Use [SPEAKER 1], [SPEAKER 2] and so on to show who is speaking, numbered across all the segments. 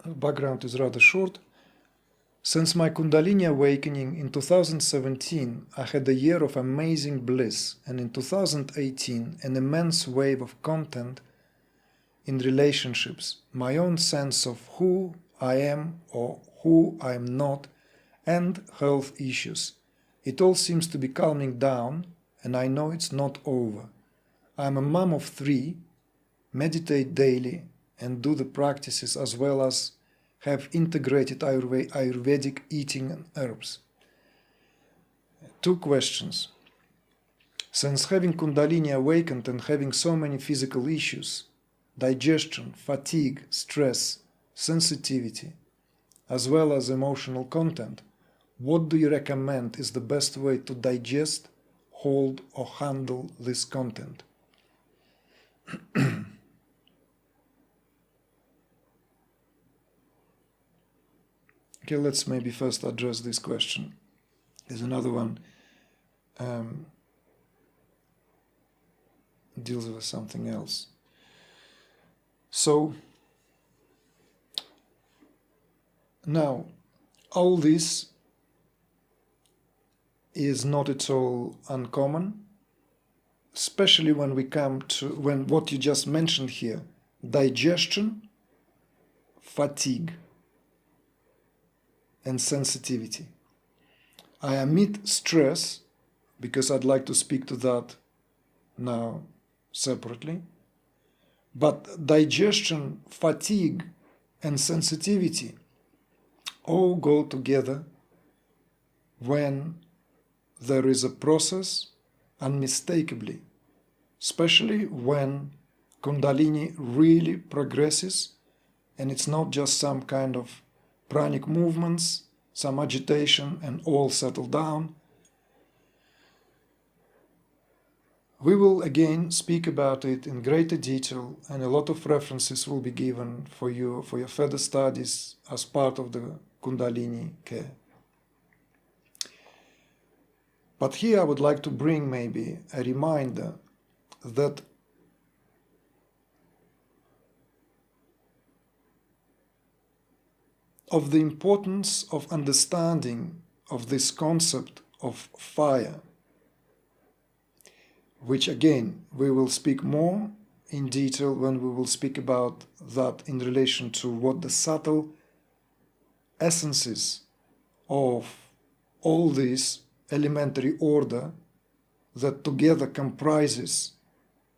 [SPEAKER 1] background is rather short. Since my Kundalini awakening in 2017, I had a year of amazing bliss, and in 2018, an immense wave of content in relationships, my own sense of who I am or who I am not, and health issues. It all seems to be calming down, and I know it's not over. I'm a mom of 3, meditate daily, and do the practices, as well as have integrated ayurvedic eating and herbs. 2 questions. Since having Kundalini awakened and having so many physical issues, digestion, fatigue, stress, sensitivity, as well as emotional content, what do you recommend is the best way to digest, hold, or handle this content? Okay, let's maybe first address this question. There's another one deals with something else. So, now, all this is not at all uncommon, especially when we come to what you just mentioned here, digestion, fatigue, and sensitivity. I omit stress because I'd like to speak to that now separately. But digestion, fatigue, and sensitivity all go together when there is a process, unmistakably, especially when Kundalini really progresses and it's not just some kind of pranic movements, some agitation, and all settle down. We will again speak about it in greater detail, and a lot of references will be given for you for your further studies as part of the Kundalini care. But here I would like to bring maybe a reminder that of the importance of understanding of this concept of fire, which again we will speak more in detail when we will speak about that in relation to what the subtle essences of all this elementary order that together comprises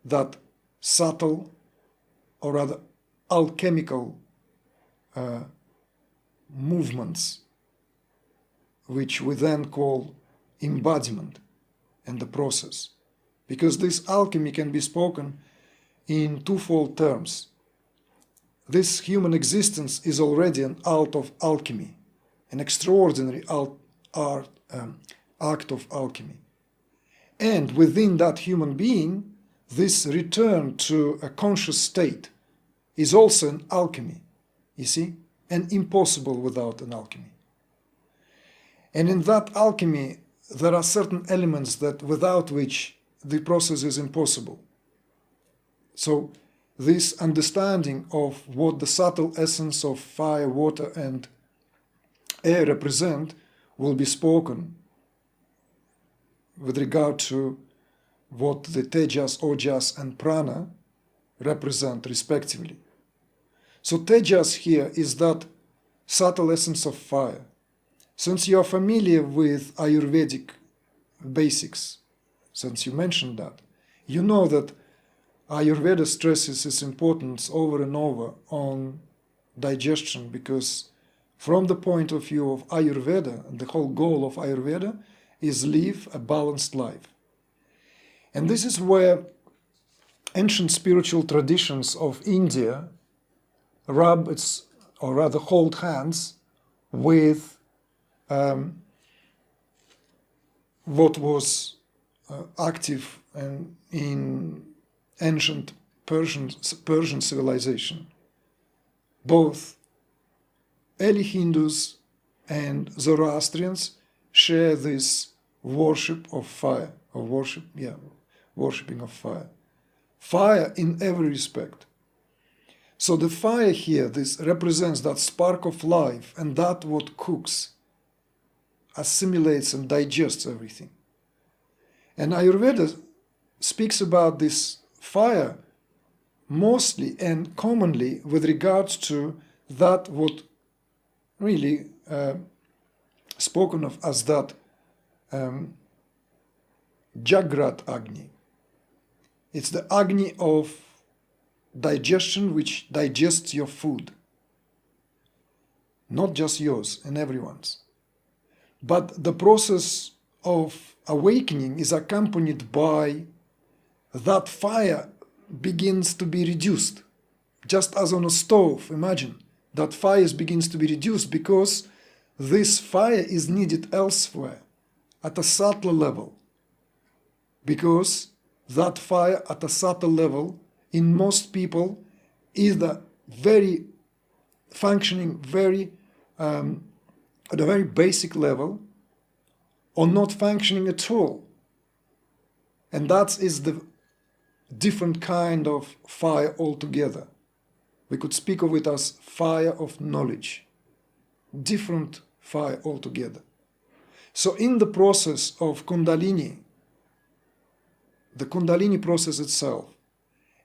[SPEAKER 1] that subtle or rather alchemical movements, which we then call embodiment and the process. Because this alchemy can be spoken in twofold terms. This human existence is already an art of alchemy, an extraordinary act of alchemy. And within that human being, this return to a conscious state is also an alchemy, you see, and impossible without an alchemy. And in that alchemy, there are certain elements that without which the process is impossible. So this understanding of what the subtle essence of fire, water, and air represent will be spoken with regard to what the tejas, ojas, and prana represent respectively. So tejas here is that subtle essence of fire. Since you are familiar with Ayurvedic basics, since you mentioned that, you know that Ayurveda stresses its importance over and over on digestion, because from the point of view of Ayurveda, the whole goal of Ayurveda is live a balanced life. And this is where ancient spiritual traditions of India rub its, or rather hold hands with what was active in ancient Persian civilization. Both early Hindus and Zoroastrians share this worship of fire, or worshipping of fire. Fire in every respect. So the fire here, this represents that spark of life, and that what cooks, assimilates and digests everything. And Ayurveda speaks about this fire mostly and commonly with regards to that what really spoken of as that Jagrat Agni. It's the Agni of digestion which digests your food. Not just yours and everyone's. But the process of awakening is accompanied by that fire begins to be reduced. Just as on a stove, imagine, that fire begins to be reduced because this fire is needed elsewhere, at a subtle level. Because that fire at a subtle level, in most people, is the very functioning at a very basic level, or not functioning at all. And that is the different kind of fire altogether. We could speak of it as fire of knowledge. Different fire altogether. So in the process of Kundalini, the Kundalini process itself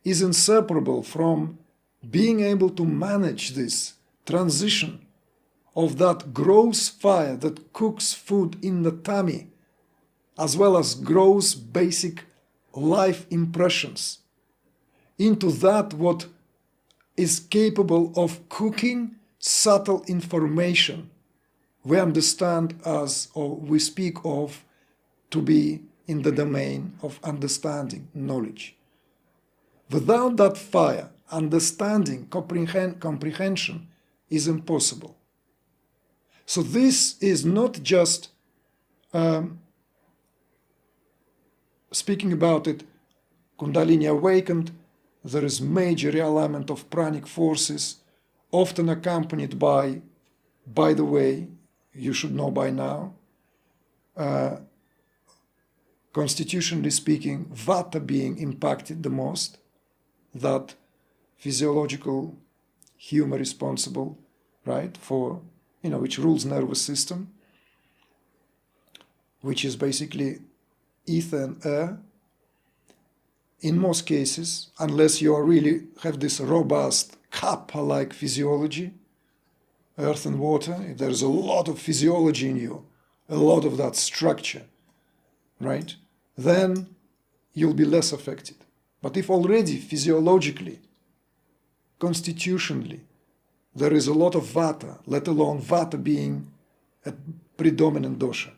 [SPEAKER 1] is inseparable from being able to manage this transition of that gross fire that cooks food in the tummy, as well as gross basic life impressions, into that what is capable of cooking subtle information we understand as, or we speak of, to be in the domain of understanding, knowledge. Without that fire, understanding, comprehension is impossible. So this is not just speaking about it, Kundalini awakened, there is major realignment of pranic forces, often accompanied by the way, you should know by now, constitutionally speaking, Vata being impacted the most, that physiological humor responsible, right, for, which rules nervous system, which is basically ether and air. In most cases, unless you really have this robust kappa-like physiology, earth and water, if there's a lot of physiology in you, a lot of that structure, right, then you'll be less affected. But if already physiologically, constitutionally, there is a lot of Vata, let alone Vata being a predominant dosha,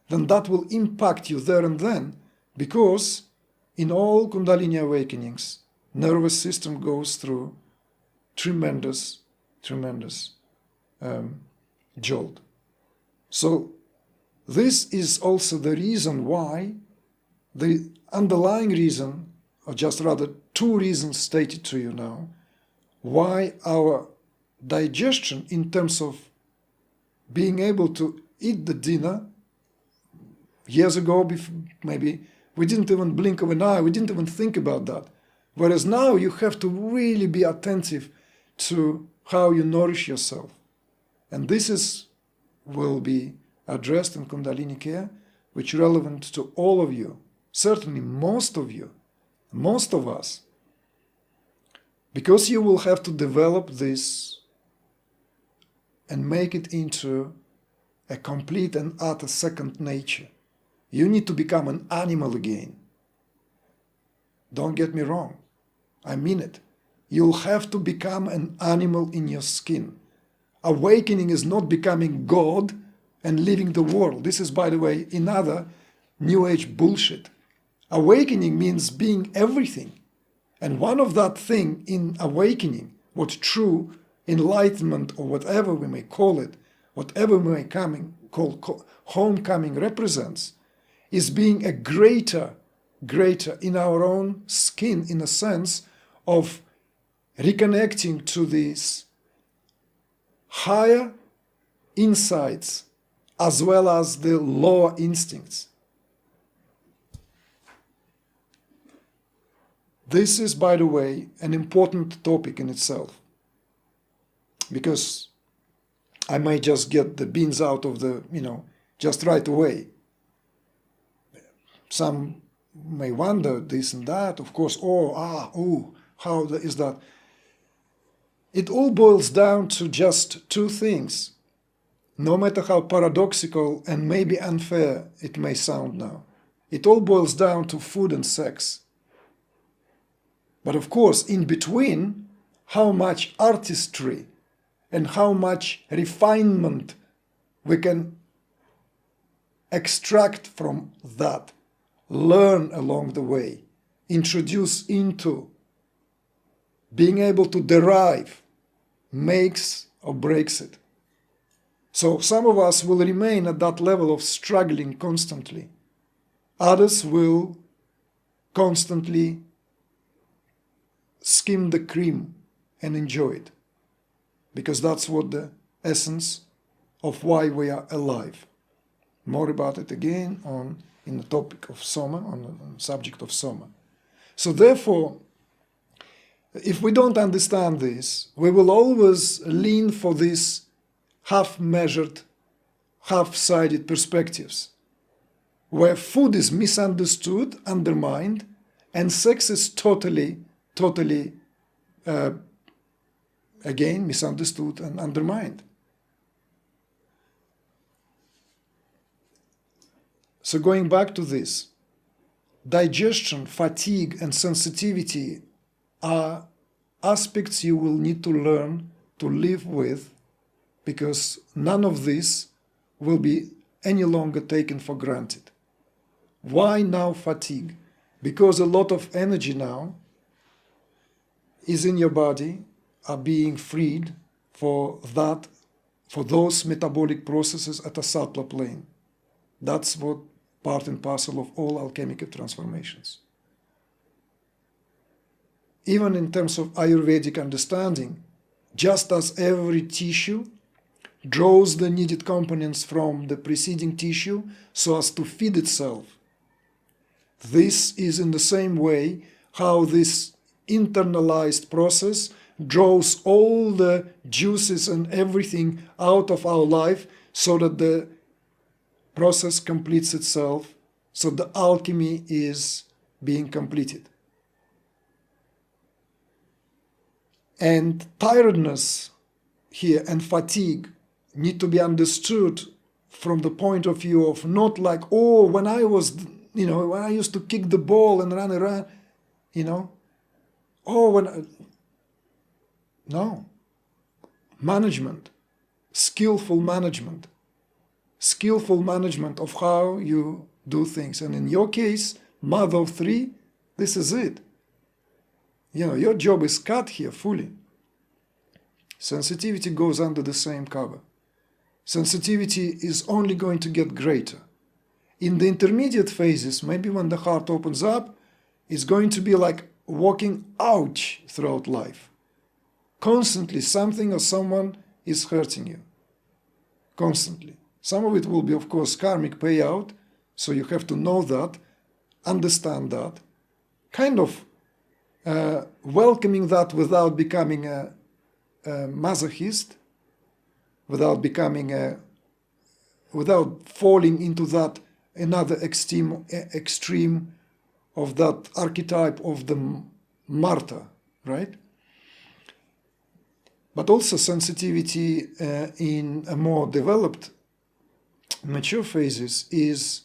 [SPEAKER 1] then that will impact you there and then, because in all Kundalini awakenings, nervous system goes through tremendous jolt. So this is also the reason why, the underlying reason, or just rather two reasons stated to you now, why our digestion in terms of being able to eat the dinner, years ago, maybe we didn't even blink of an eye, we didn't even think about that. Whereas now you have to really be attentive to how you nourish yourself. And this will be addressed in Kundalini Care, which is relevant to all of you, certainly most of you, most of us, because you will have to develop this and make it into a complete and utter second nature. You need to become an animal again. Don't get me wrong. I mean it. You'll have to become an animal in your skin. Awakening is not becoming God and leaving the world. This is, by the way, another New Age bullshit. Awakening means being everything. And one of that thing in awakening, what true enlightenment or whatever we may call it, whatever we may call homecoming represents, is being a greater in our own skin, in a sense of reconnecting to these higher insights as well as the lower instincts. This is, by the way, an important topic in itself. because I may just get the beans out of the, just right away. Some may wonder this and that, of course, how is that? It all boils down to just two things, no matter how paradoxical and maybe unfair it may sound now. It all boils down to food and sex. But of course, in between, how much artistry and how much refinement we can extract from that, learn along the way, introduce into, being able to derive, makes or breaks it. So some of us will remain at that level of struggling constantly. Others will constantly skim the cream and enjoy it, because that's what the essence of why we are alive. More about it again in the topic of Soma, on the subject of Soma. So therefore, if we don't understand this, we will always lean for these half-measured, half-sided perspectives, where food is misunderstood, undermined, and sex is totally, again, misunderstood and undermined. So going back to this, digestion, fatigue, and sensitivity are aspects you will need to learn to live with, because none of this will be any longer taken for granted. Why now fatigue? Because a lot of energy now is in your body, are being freed for those metabolic processes at a subtler plane. That's what part and parcel of all alchemical transformations. Even in terms of ayurvedic understanding, just as every tissue draws the needed components from the preceding tissue so as to feed itself, this is in the same way how this internalized process draws all the juices and everything out of our life so that the process completes itself, so the alchemy is being completed. And tiredness here and fatigue need to be understood from the point of view of not like, when I was, when I used to kick the ball and run around, no. Management, skillful management of how you do things. And in your case, mother of three, this is it. Your job is cut here fully. Sensitivity goes under the same cover. Sensitivity is only going to get greater. In the intermediate phases, maybe when the heart opens up, it's going to be like walking ouch throughout life. Constantly something or someone is hurting you. Constantly. Some of it will be, of course, karmic payout, so you have to know that, understand that, kind of welcoming that without becoming a masochist, without falling into that another extreme of that archetype of the martyr, right? But also sensitivity in a more developed, mature phases is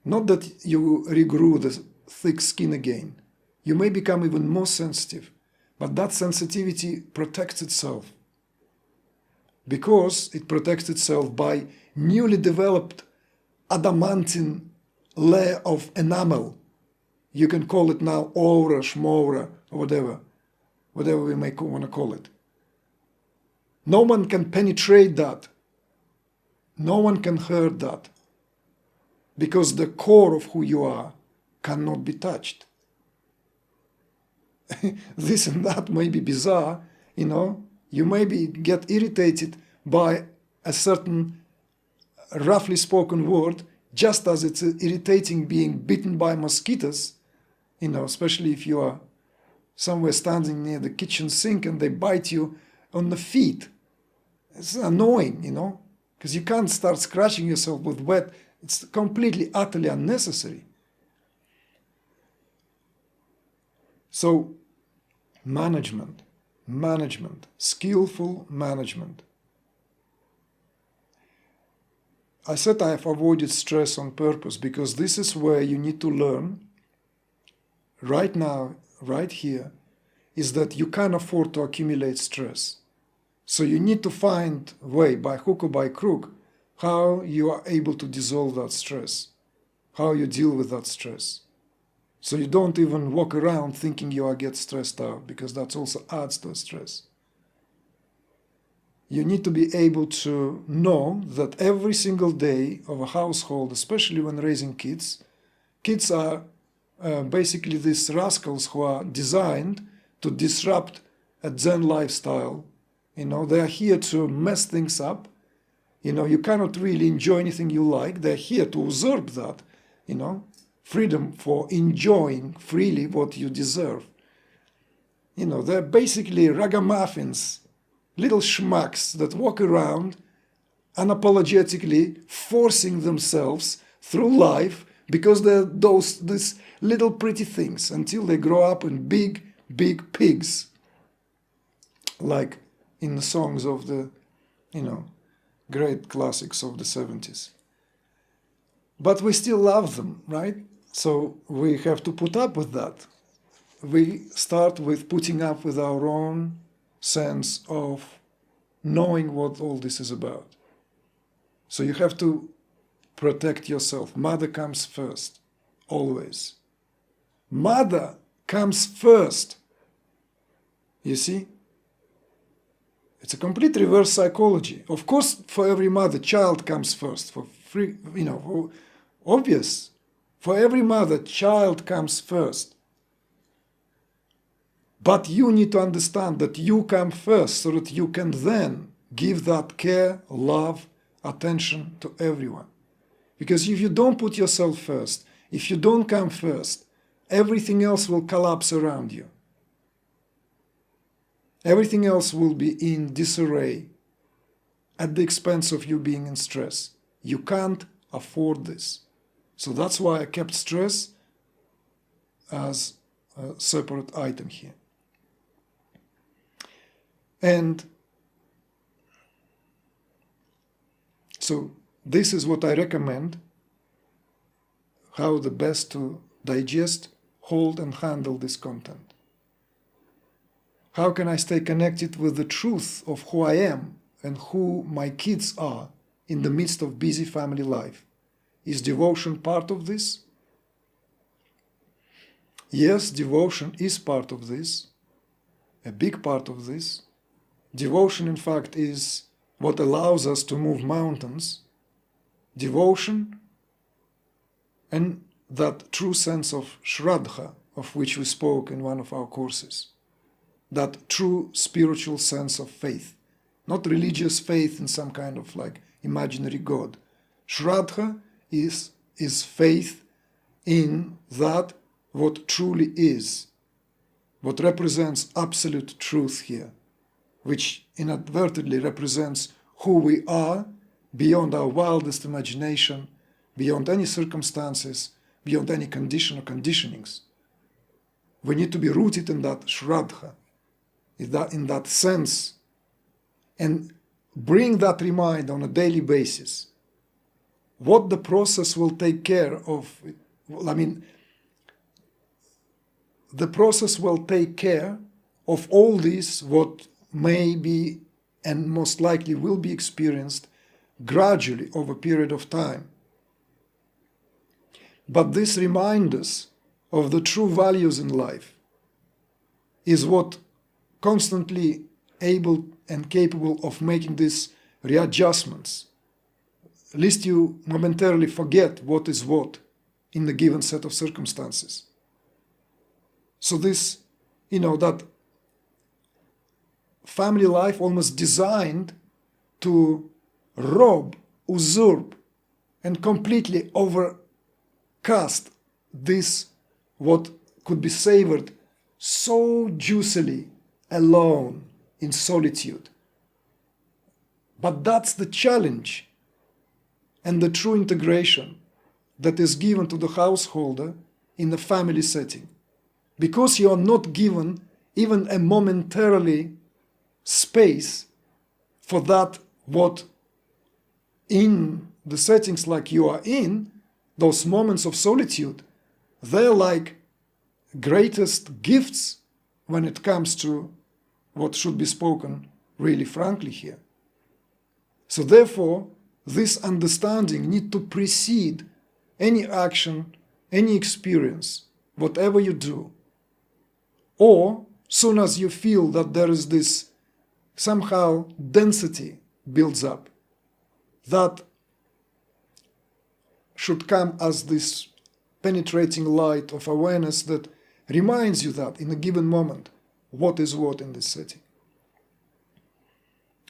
[SPEAKER 1] not that you regrew the thick skin again. You may become even more sensitive, but that sensitivity protects itself, because it protects itself by newly developed adamantine layer of enamel. You can call it now aura, shmora, or whatever we may want to call it. No one can penetrate that. No one can hurt that, because the core of who you are cannot be touched. This and that may be bizarre, you may get irritated by a certain roughly spoken word, just as it's irritating being bitten by mosquitoes, especially if you are somewhere standing near the kitchen sink and they bite you on the feet. It's annoying, because you can't start scratching yourself with wet. It's completely, utterly unnecessary. So, management, skillful management. I said I have avoided stress on purpose because this is where you need to learn right now, right here, is that you can't afford to accumulate stress. So you need to find a way, by hook or by crook, how you are able to dissolve that stress, how you deal with that stress. So you don't even walk around thinking you are get stressed out, because that also adds to stress. You need to be able to know that every single day of a household, especially when raising kids are basically these rascals who are designed to disrupt a Zen lifestyle. They are here to mess things up. You cannot really enjoy anything you like. They're here to usurp that, freedom for enjoying freely what you deserve. They're basically ragamuffins, little schmucks that walk around unapologetically forcing themselves through life because they're these little pretty things until they grow up in big pigs, like in the songs of the, great classics of the 70s. But we still love them, right? So we have to put up with that. We start with putting up with our own sense of knowing what all this is about. So you have to protect yourself. Mother comes first, always. Mother comes first. You see? It's a complete reverse psychology. Of course, for every mother, child comes first. For free, obvious. For every mother, child comes first. But you need to understand that you come first so that you can then give that care, love, attention to everyone. Because if you don't put yourself first, if you don't come first, everything else will collapse around you. Everything else will be in disarray at the expense of you being in stress. You can't afford this. So that's why I kept stress as a separate item here. And so this is what I recommend, how the best to digest, hold and handle this content. How can I stay connected with the truth of who I am and who my kids are in the midst of busy family life? Is devotion part of this? Yes, devotion is part of this, a big part of this. Devotion, in fact, is what allows us to move mountains. Devotion and that true sense of Shraddha, of which we spoke in one of our courses. That true spiritual sense of faith. Not religious faith in some kind of imaginary God. Shraddha is faith in that what truly is, what represents absolute truth here, which inadvertently represents who we are beyond our wildest imagination, beyond any circumstances, beyond any condition or conditionings. We need to be rooted in that Shraddha, in that sense, and bring that reminder on a daily basis. What the process will take care of, the process will take care of all this, what may be and most likely will be experienced gradually over a period of time. But this reminders of the true values in life is what constantly able and capable of making these readjustments, lest you momentarily forget what is what in the given set of circumstances. So this, that family life almost designed to rob, usurp, and completely overcast this, what could be savored so juicily alone in solitude. But that's the challenge and the true integration that is given to the householder in the family setting. Because you are not given even a momentarily space for that, what in the settings like you are in, those moments of solitude, they're like greatest gifts when it comes to what should be spoken really frankly here. So therefore, this understanding needs to precede any action, any experience, whatever you do. Or, soon as you feel that there is this somehow density builds up, that should come as this penetrating light of awareness that reminds you that in a given moment, what is what in this setting.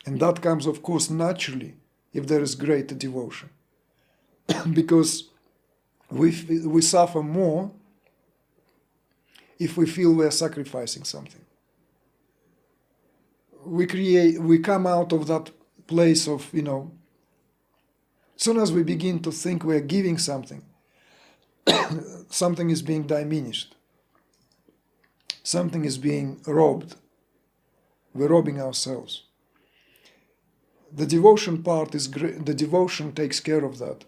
[SPEAKER 1] And that comes, of course, naturally if there is greater devotion. Because we suffer more if we feel we are sacrificing something. We come out of that place of, as soon as we begin to think we are giving something, something is being diminished. Something is being robbed. We're robbing ourselves. The devotion part is great. The devotion takes care of that.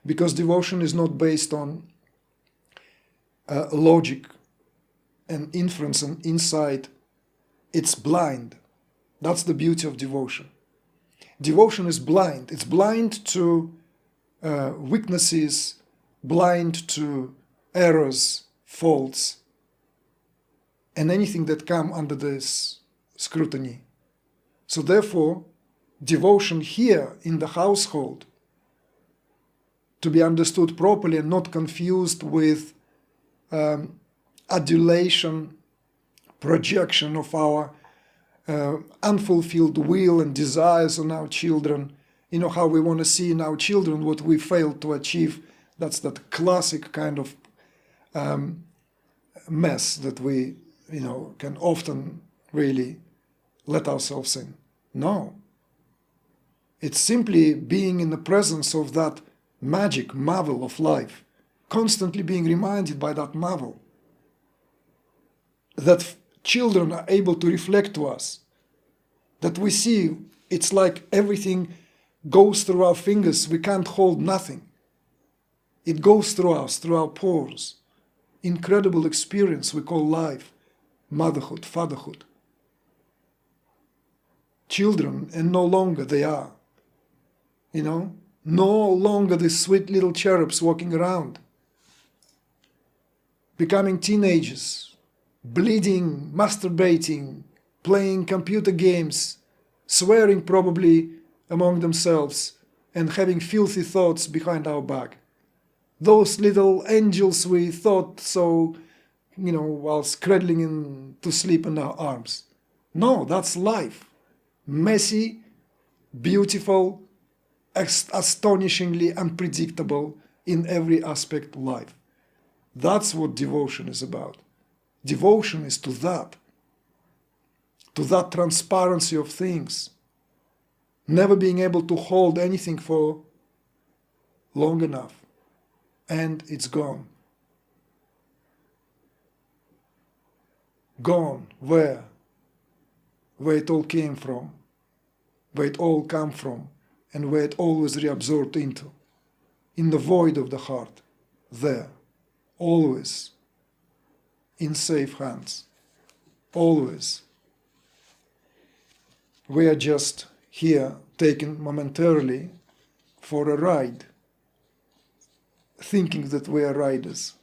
[SPEAKER 1] Because devotion is not based on logic and inference and insight. It's blind. That's the beauty of devotion. Devotion is blind. It's blind to weaknesses, blind to errors, faults, and anything that come under this scrutiny. So therefore, devotion here in the household, to be understood properly and not confused with adulation, projection of our unfulfilled will and desires on our children, how we want to see in our children what we failed to achieve. That's that classic kind of mess that we can often really let ourselves in. No. It's simply being in the presence of that magic marvel of life, constantly being reminded by that marvel, that children are able to reflect to us, that we see it's like everything goes through our fingers, we can't hold nothing. It goes through us, through our pores. Incredible experience we call life, motherhood, fatherhood. Children, and no longer they are. No longer the sweet little cherubs walking around. Becoming teenagers, bleeding, masturbating, playing computer games, swearing probably among themselves, and having filthy thoughts behind our back. Those little angels we thought so, whilst cradling to sleep in our arms. No, that's life. Messy, beautiful, astonishingly unpredictable in every aspect of life. That's what devotion is about. Devotion is to that transparency of things, never being able to hold anything for long enough, and it's gone. Gone, where? Where it all came from, where it all come from, and where it always reabsorbed into, in the void of the heart, there, always, in safe hands, always. We are just here taken momentarily for a ride, thinking that we are riders.